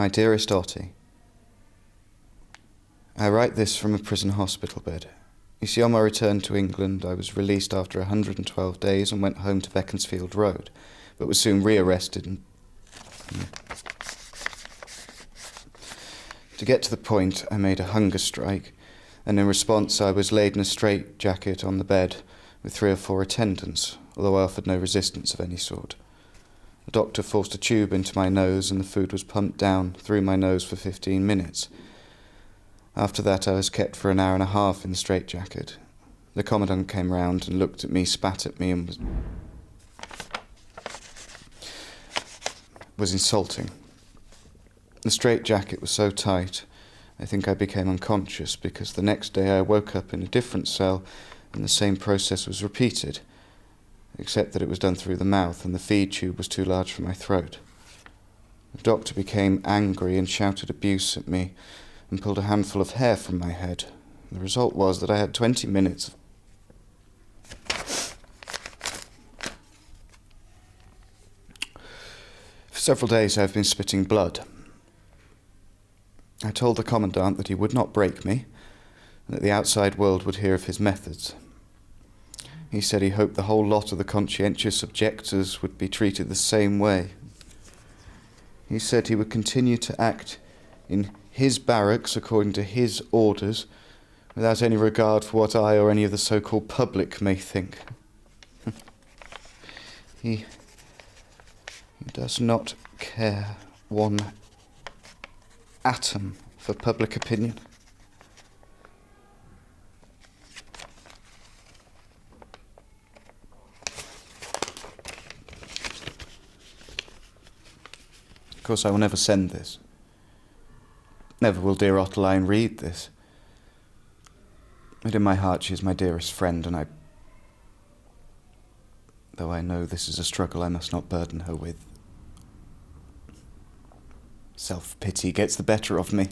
My dearest Ottie, I write this from a prison hospital bed. You see, on my return to England, I was released after 112 days and went home to Beaconsfield Road, but was soon rearrested and... To get to the point, I made a hunger strike, and in response I was laid in a straitjacket on the bed with 3 or 4 attendants, although I offered no resistance of any sort. The doctor forced a tube into my nose, and the food was pumped down through my nose for 15 minutes. After that I was kept for an hour and a half in the straitjacket. The commandant came round and looked at me, spat at me, and was insulting. The straitjacket was so tight, I think I became unconscious, because the next day I woke up in a different cell and the same process was repeated, except that it was done through the mouth and the feed tube was too large for my throat. The doctor became angry and shouted abuse at me and pulled a handful of hair from my head. The result was that I had 20 minutes For several days I have been spitting blood. I told the commandant that he would not break me, and that the outside world would hear of his methods. He said he hoped the whole lot of the conscientious objectors would be treated the same way. He said he would continue to act in his barracks according to his orders, without any regard for what I or any of the so-called public may think. He does not care one atom for public opinion. Of course, I will never send this. Never will dear Ottoline read this. But in my heart she is my dearest friend, and though I know this is a struggle I must not burden her with. Self-pity gets the better of me.